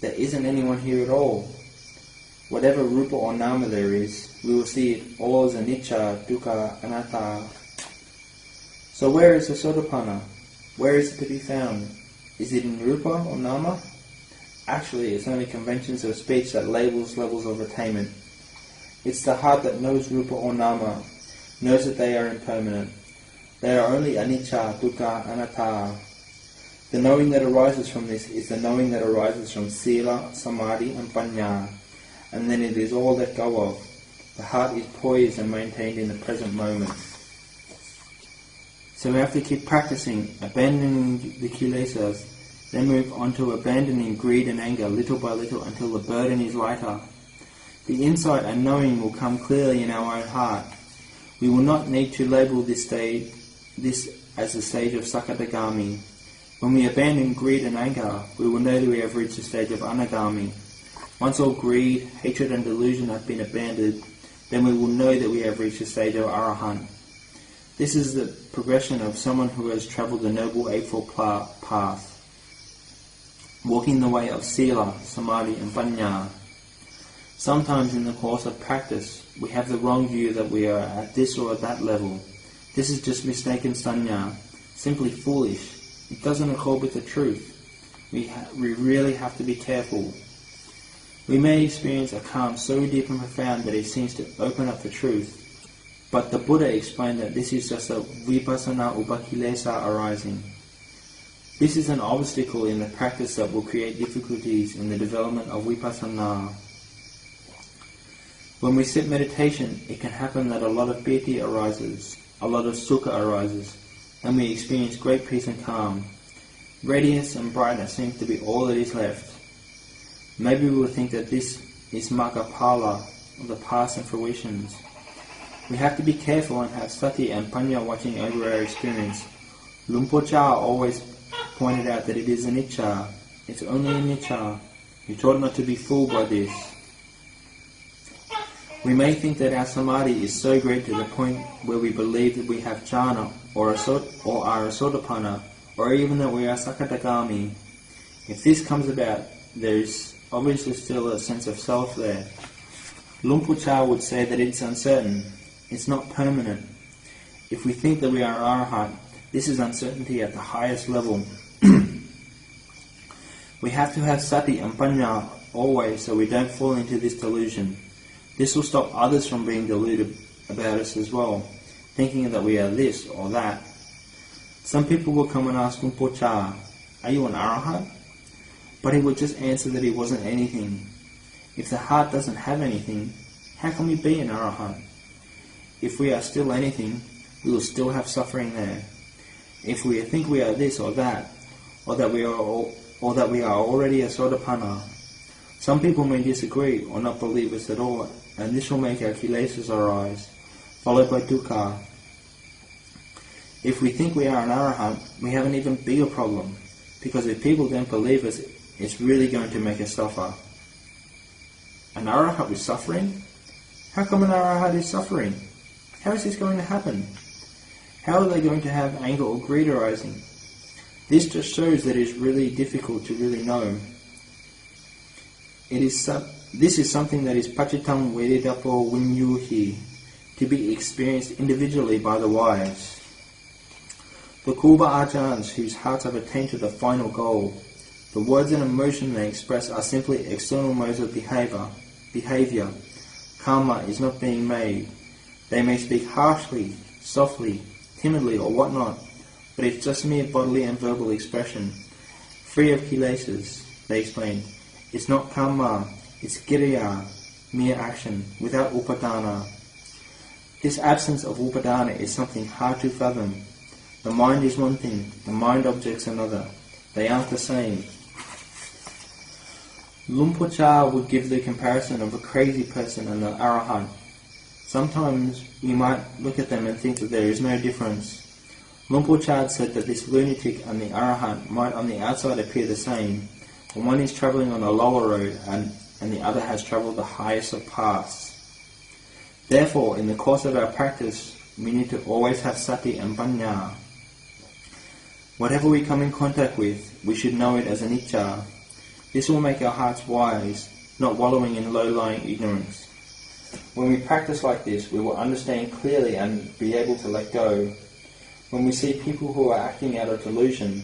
there isn't anyone here at all. Whatever rupa or nama there is, we will see it all as anicca, dukkha, anatta. So where is the Sotapanna? Where is it to be found? Is it in rupa or nama? Actually, it's only conventions of speech that labels levels of attainment. It's the heart that knows rupa or nama, knows that they are impermanent. They are only anicca, dukkha, anatta. The knowing that arises from this is the knowing that arises from sila, samadhi and panya, and then it is all let go of. The heart is poised and maintained in the present moment. So we have to keep practicing, abandoning the kilesas, then move on to abandoning greed and anger little by little until the burden is lighter. The insight and knowing will come clearly in our own heart. We will not need to label this as the stage of Sakatagami. When we abandon greed and anger, we will know that we have reached the stage of Anagami. Once all greed, hatred and delusion have been abandoned, then we will know that we have reached the stage of Arahant. This is the progression of someone who has travelled the Noble Eightfold Path, walking the way of sila, samadhi and panya. Sometimes in the course of practice, we have the wrong view that we are at this or at that level. This is just mistaken sanya, simply foolish. It doesn't accord with the truth. We really have to be careful. We may experience a calm so deep and profound that it seems to open up the truth. But the Buddha explained that this is just a vipassana upakilesa arising. This is an obstacle in the practice that will create difficulties in the development of vipassana. When we sit meditation, it can happen that a lot of piti arises, a lot of sukha arises, and we experience great peace and calm. Radiance and brightness seems to be all that is left. Maybe we will think that this is Maggaphala, of the past and fruitions. We have to be careful and have sati and panya watching over our experience. Lumpur Cha always pointed out that it is anicca. It's only anicca. He taught not to be fooled by this. We may think that our samadhi is so great to the point where we believe that we have jhana or are a sotapanna, or even that we are sakatagami. If this comes about, there is obviously still a sense of self there. Luang Por would say that it's uncertain, it's not permanent. If we think that we are Arahant, this is uncertainty at the highest level. We have to have sati and panya always so we don't fall into this delusion. This will stop others from being deluded about us as well, thinking that we are this or that. Some people will come and ask Luang Por, are you an Arahant? But he would just answer that he wasn't anything. If the heart doesn't have anything, how can we be an Arahant? If we are still anything, we will still have suffering there. If we think we are this or that, or that we are already a Sotapanna, some people may disagree or not believe us at all, and this will make our kilesas arise, followed by dukkha. If we think we are an Arahant, we have an even bigger problem, because if people don't believe us, it's really going to make us suffer. An Arahant is suffering? How come an Arahant is suffering? How is this going to happen? How are they going to have anger or greed arising? This just shows that it is really difficult to really know. This is something that is pachitam vedidapo vinyuhi, to be experienced individually by the wise. The Kuba Ajahns whose hearts have attained to the final goal, the words and emotion they express are simply external modes of behavior. Karma is not being made. They may speak harshly, softly, timidly or whatnot, but it's just mere bodily and verbal expression, free of kilesas, they explain. It's not karma, it's kiriya, mere action, without upadana. This absence of upadana is something hard to fathom. The mind is one thing, the mind objects another. They aren't the same. Luang Por would give the comparison of a crazy person and an Arahant. Sometimes we might look at them and think that there is no difference. Luang Por said that this lunatic and the Arahant might on the outside appear the same, but one is travelling on a lower road and the other has travelled the highest of paths. Therefore, in the course of our practice, we need to always have sati and panya. Whatever we come in contact with, we should know it as anicca. This will make our hearts wise, not wallowing in low-lying ignorance. When we practice like this, we will understand clearly and be able to let go. When we see people who are acting out of delusion,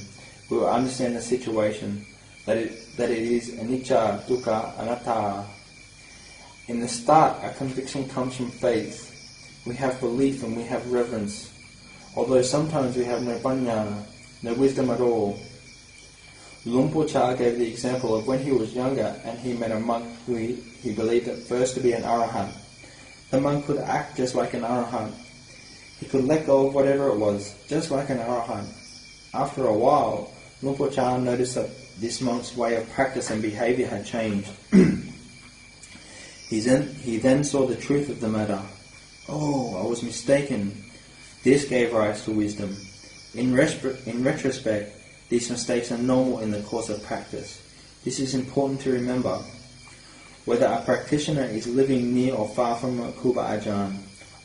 we will understand the situation, that it is anicca, dukkha, anatta. In the start, our conviction comes from faith. We have belief and we have reverence, although sometimes we have no panya, no wisdom at all. Luang Por gave the example of when he was younger and he met a monk who he believed at first to be an Arahant. The monk could act just like an Arahant. He could let go of whatever it was, just like an Arahant. After a while, Luang Por noticed that this monk's way of practice and behaviour had changed. He then saw the truth of the matter. Oh, I was mistaken. This gave rise to wisdom. In retrospect, these mistakes are normal in the course of practice. This is important to remember. Whether a practitioner is living near or far from a Kuba Ajahn,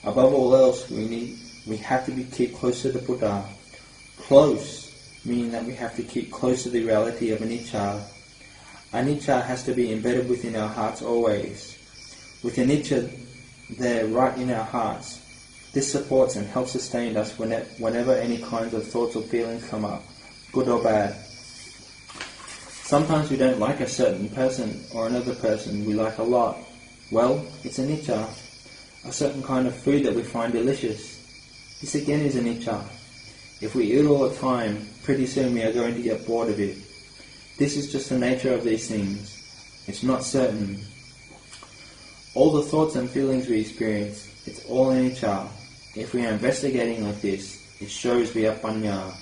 above all else, we have to keep close to the Buddha. Close, meaning that we have to keep close to the reality of anicca. Anicca has to be embedded within our hearts always. With anicca there right in our hearts, this supports and helps sustain us whenever any kinds of thoughts or feelings come up, good or bad. Sometimes we don't like a certain person or another person we like a lot. Well, it's anicca. A certain kind of food that we find delicious. This again is anicca. If we eat all the time, pretty soon we are going to get bored of it. This is just the nature of these things. It's not certain. All the thoughts and feelings we experience, it's all anicca. If we are investigating like this, it shows we have panya.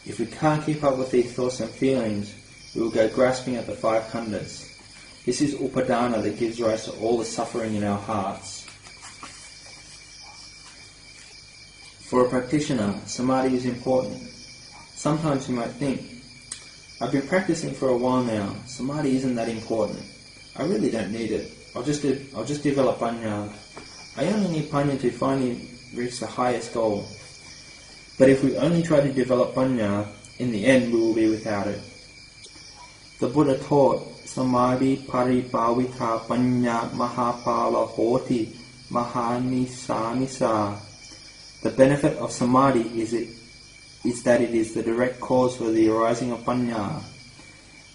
If we can't keep up with these thoughts and feelings, we will go grasping at the five khandhas. This is upadana that gives rise to all the suffering in our hearts. For a practitioner, samadhi is important. Sometimes you might think, I've been practicing for a while now, samadhi isn't that important. I really don't need it. I'll just develop panya. I only need panya to finally reach the highest goal. But if we only try to develop panya, in the end we will be without it. The Buddha taught Samadhi paribhavita panya mahapala hoti mahanisanisa. The benefit of Samadhi is that it is the direct cause for the arising of Panya.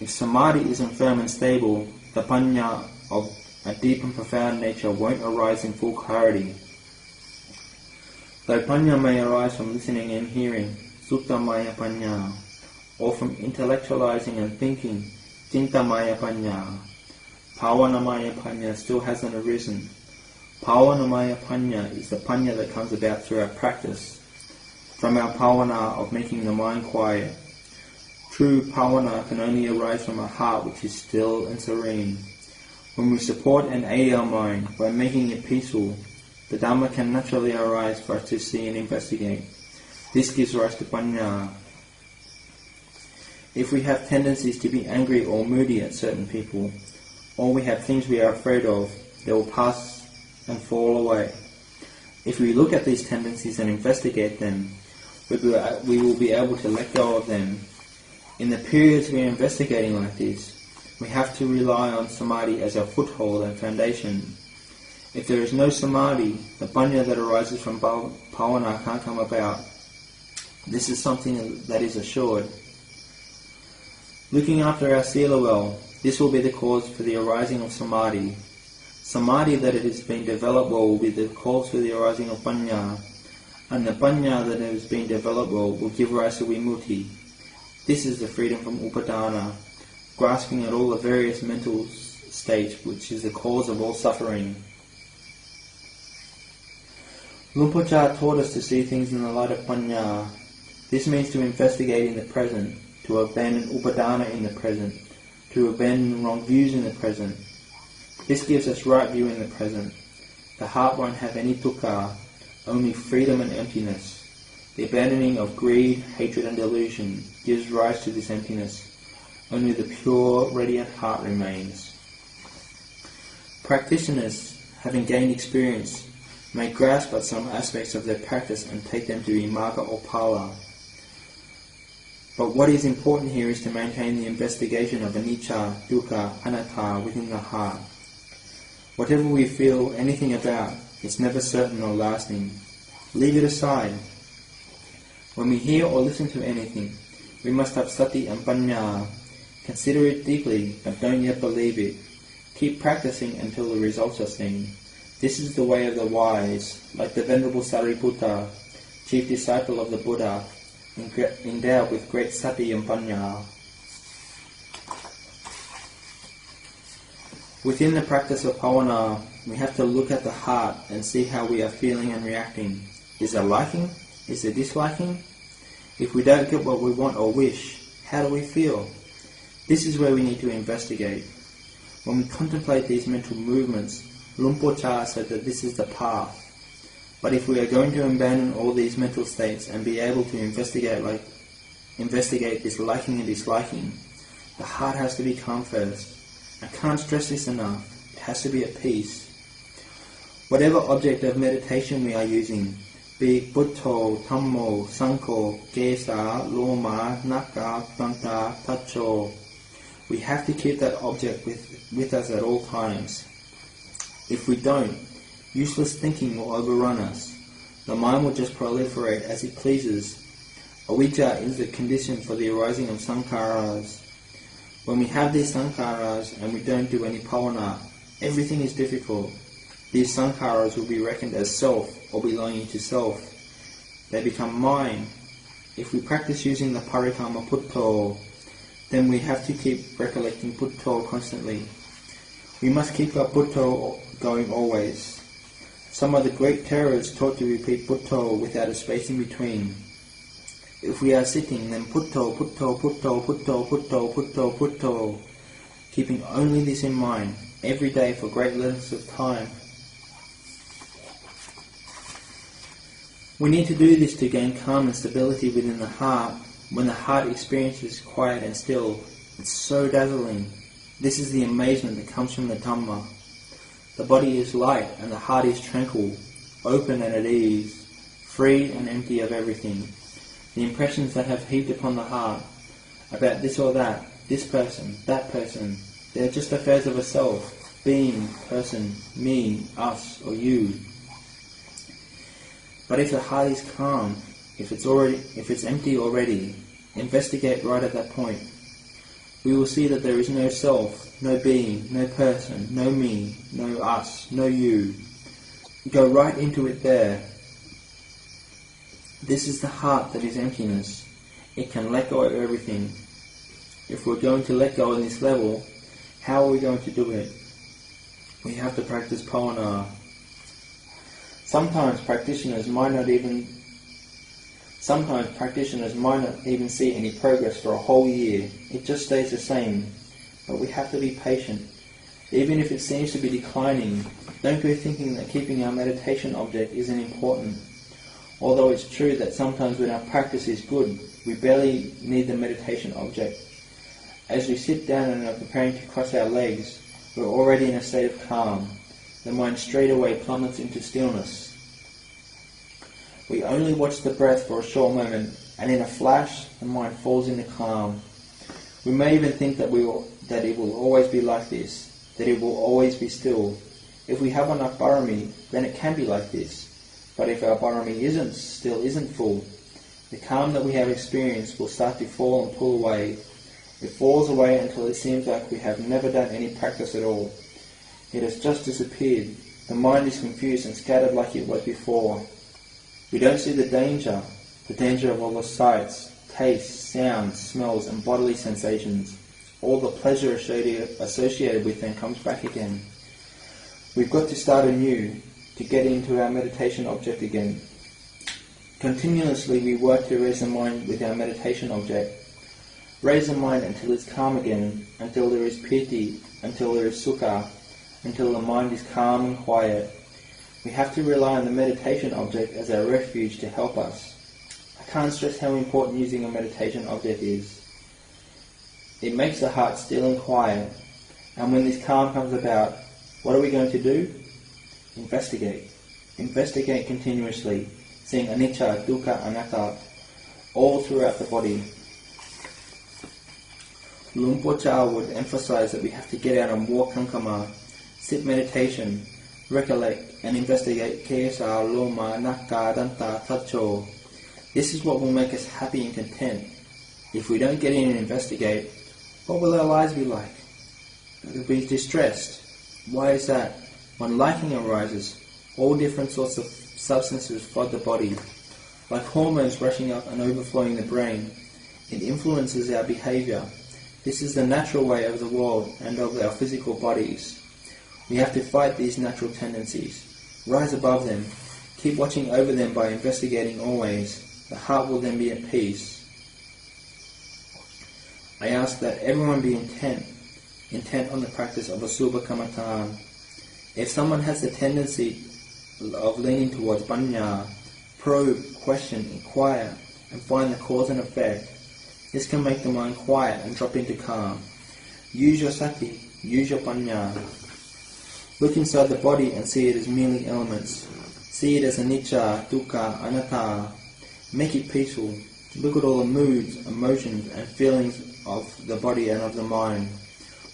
If Samadhi isn't firm and stable, the Panya of a deep and profound nature won't arise in full clarity. Though Panya may arise from listening and hearing, Suttamaya Panya, or from intellectualizing and thinking, Chintamaya Panya, Pavanamaya Panya still hasn't arisen. Pavanamaya Panya is the Panya that comes about through our practice, from our Pavana of making the mind quiet. True Pavana can only arise from a heart which is still and serene. When we support and aid our mind by making it peaceful, the Dhamma can naturally arise for us to see and investigate. This gives rise to Panya. If we have tendencies to be angry or moody at certain people, or we have things we are afraid of, they will pass and fall away. If we look at these tendencies and investigate them, we will be able to let go of them. In the periods we are investigating like this, we have to rely on Samadhi as our foothold and foundation. If there is no Samadhi, the Panya that arises from Bhavana can't come about. This is something that is assured. Looking after our sila well, this will be the cause for the arising of Samadhi. Samadhi that it has been developed well will be the cause for the arising of Panya, and the Panya that has been developed well will give rise to Vimutti. This is the freedom from Upadana, grasping at all the various mental states which is the cause of all suffering. Lumpocha taught us to see things in the light of Panya. This means to investigate in the present, to abandon Upadana in the present, to abandon wrong views in the present. This gives us right view in the present. The heart won't have any dukkha, only freedom and emptiness. The abandoning of greed, hatred and delusion gives rise to this emptiness. Only the pure, radiant heart remains. Practitioners, having gained experience, may grasp at some aspects of their practice and take them to be Magga or Phala. But what is important here is to maintain the investigation of anicca, dukkha, anatta within the heart. Whatever we feel anything about, it's never certain or lasting. Leave it aside. When we hear or listen to anything, we must have sati and panya. Consider it deeply, but don't yet believe it. Keep practicing until the results are seen. This is the way of the wise, like the Venerable Sariputta, chief disciple of the Buddha, endowed with great sati and panya. Within the practice of bhavana, we have to look at the heart and see how we are feeling and reacting. Is there liking? Is there disliking? If we don't get what we want or wish, how do we feel? This is where we need to investigate. When we contemplate these mental movements, Lumpocha said that this is the path. But if we are going to abandon all these mental states and be able to investigate this liking and disliking, the heart has to be calm first. I can't stress this enough. It has to be at peace. Whatever object of meditation we are using, be it Buddho, Dhammo, Sangho, Gesa, Loma, Naka, Tanta, Tacho, we have to keep that object with us at all times. If we don't, useless thinking will overrun us. The mind will just proliferate as it pleases. Avijja is the condition for the arising of sankharas. When we have these sankharas and we don't do any bhavana, everything is difficult. These sankharas will be reckoned as self or belonging to self. They become mine. If we practice using the parikamma Buddho, then we have to keep recollecting Buddho constantly. We must keep our Buddho going always. Some of the great terrors taught to repeat Buddho without a space in between. If we are sitting, then Buddho, Buddho, Buddho, Buddho, Buddho, Buddho, Buddho, keeping only this in mind every day for great lengths of time. We need to do this to gain calm and stability within the heart. When the heart experiences quiet and still, it's so dazzling. This is the amazement that comes from the Dhamma. The body is light and the heart is tranquil, open and at ease, free and empty of everything. The impressions that have heaped upon the heart about this or that, this person, that person. They're just affairs of a self, being, person, me, us, or you. But if the heart is calm, if it's empty already, investigate right at that point. We will see that there is no self, no being, no person, no me, no us, no you. Go right into it there. This is the heart that is emptiness. It can let go of everything. If we're going to let go on this level, how are we going to do it? We have to practice pāvana. Sometimes practitioners might not even see any progress for a whole year. It just stays the same. But we have to be patient. Even if it seems to be declining, don't go thinking that keeping our meditation object isn't important. Although it's true that sometimes when our practice is good, we barely need the meditation object. As we sit down and are preparing to cross our legs, we're already in a state of calm. The mind straight away plummets into stillness. We only watch the breath for a short moment, and in a flash, the mind falls into calm. We may even think that it will always be like this, that it will always be still. If we have enough barami, then it can be like this. But if our barami isn't full, the calm that we have experienced will start to fall and pull away. It falls away until it seems like we have never done any practice at all. It has just disappeared. The mind is confused and scattered like it was before. We don't see the danger of all the sights, tastes, sounds, smells and bodily sensations. All the pleasure associated with them comes back again. We've got to start anew, to get into our meditation object again. Continuously we work to raise the mind with our meditation object. Raise the mind until it's calm again, until there is piti, until there is sukha, until the mind is calm and quiet. We have to rely on the meditation object as our refuge to help us. I can't stress how important using a meditation object is. It makes the heart still and quiet, and when this calm comes about, what are we going to do? Investigate. Investigate continuously, seeing anicca, dukkha, anatta, all throughout the body. Luang Por Chah would emphasize that we have to get out and walk kankama, sit meditation, recollect and investigate kesa, loma, nakka, danta, tacho. This is what will make us happy and content. If we don't get in and investigate, what will our lives be like? We'll be distressed. Why is that? When liking arises, all different sorts of substances flood the body. Like hormones rushing up and overflowing the brain, it influences our behavior. This is the natural way of the world and of our physical bodies. We have to fight these natural tendencies. Rise above them. Keep watching over them by investigating always. The heart will then be at peace. I ask that everyone be intent on the practice of Asubha Kamatan. If someone has the tendency of leaning towards Panya, probe, question, inquire, and find the cause and effect, this can make the mind quiet and drop into calm. Use your sati, use your Panya. Look inside the body and see it as merely elements. See it as anicca, dukkha, anatta. Make it peaceful. Look at all the moods, emotions and feelings of the body and of the mind.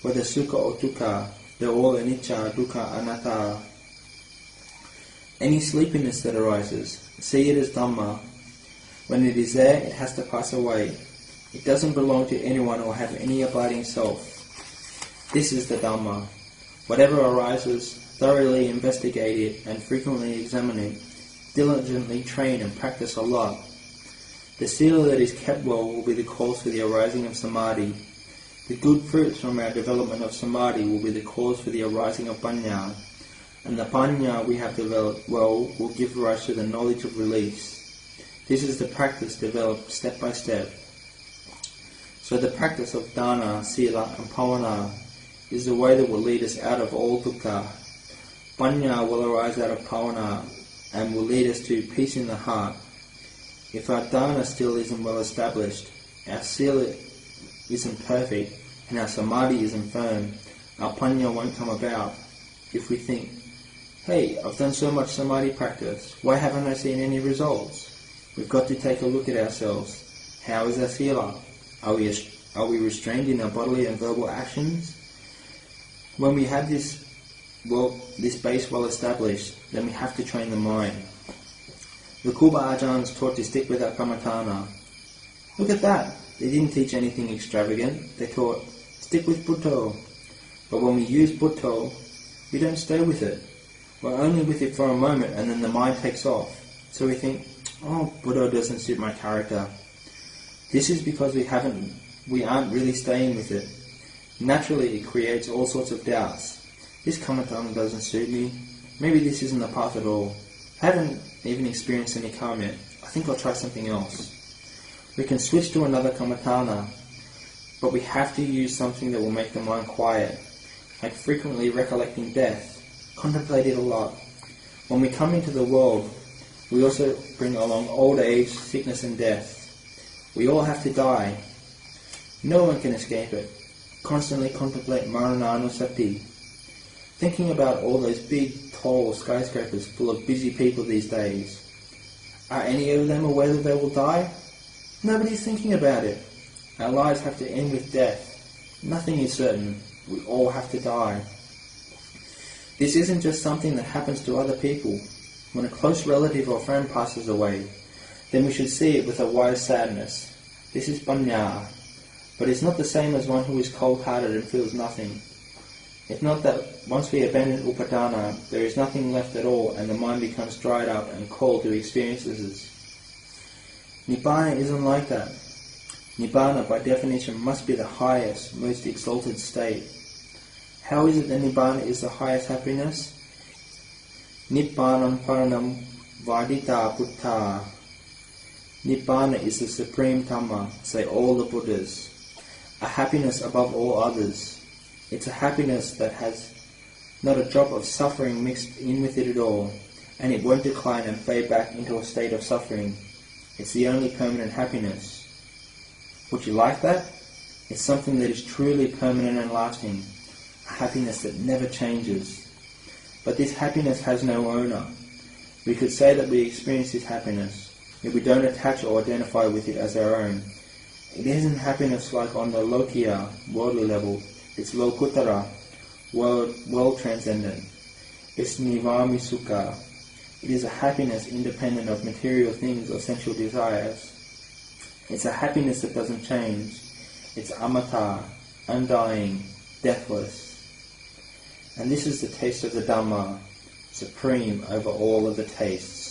Whether sukha or dukkha, they're all anicca, dukkha, anatta. Any sleepiness that arises, see it as Dhamma. When it is there, it has to pass away. It doesn't belong to anyone or have any abiding self. This is the Dhamma. Whatever arises, thoroughly investigate it and frequently examine it. Diligently train and practice a lot. The sila that is kept well will be the cause for the arising of samadhi. The good fruits from our development of samadhi will be the cause for the arising of panya. And the panya we have developed well will give rise to the knowledge of release. This is the practice developed step by step. So the practice of dana, sila and pāvana is the way that will lead us out of all dukkha. Panya will arise out of pāvana and will lead us to peace in the heart. If our dana still isn't well established, our sila isn't perfect, and our samadhi isn't firm, our panya won't come about. If we think, hey, I've done so much samadhi practice, why haven't I seen any results? We've got to take a look at ourselves. How is our sila? Are we Are we restrained in our bodily and verbal actions? When we have this base well established, then we have to train the mind. The Kuba Ajahns taught to stick with our Kammatthana. Look at that! They didn't teach anything extravagant. They taught, stick with Buddho. But when we use Buddho, we don't stay with it. We're only with it for a moment and then the mind takes off. So we think, oh, Buddho doesn't suit my character. This is because we aren't really staying with it. Naturally, it creates all sorts of doubts. This Kammatthana doesn't suit me. Maybe this isn't the path at all. I haven't even experienced any karma yet. I think I'll try something else. We can switch to another Kammatthana, but we have to use something that will make the mind quiet, like frequently recollecting death. Contemplate it a lot. When we come into the world, we also bring along old age, sickness and death. We all have to die. No one can escape it. Constantly contemplate Marananusati. Thinking about all those big, tall skyscrapers full of busy people these days. Are any of them aware that they will die? Nobody's thinking about it. Our lives have to end with death. Nothing is certain. We all have to die. This isn't just something that happens to other people. When a close relative or friend passes away, then we should see it with a wise sadness. This is panya, but it's not the same as one who is cold-hearted and feels nothing. It's not that once we abandon upadana, there is nothing left at all and the mind becomes dried up and cold to experiences. Nibbana isn't like that. Nibbana, by definition, must be the highest, most exalted state. How is it that Nibbana is the highest happiness? Nibbanam paranam vadita buddha. Nibbana is the supreme Dhamma, say all the Buddhas. A happiness above all others. It's a happiness that has not a drop of suffering mixed in with it at all, and it won't decline and fade back into a state of suffering. It's the only permanent happiness. Would you like that? It's something that is truly permanent and lasting. A happiness that never changes. But this happiness has no owner. We could say that we experience this happiness, yet we don't attach or identify with it as our own. It isn't happiness like on the Lokiya, worldly level. It's Lokutara, world transcendent. It's Nivami Sukha. It is a happiness independent of material things or sensual desires. It's a happiness that doesn't change. It's amata, undying, deathless. And this is the taste of the Dhamma, supreme over all of the tastes.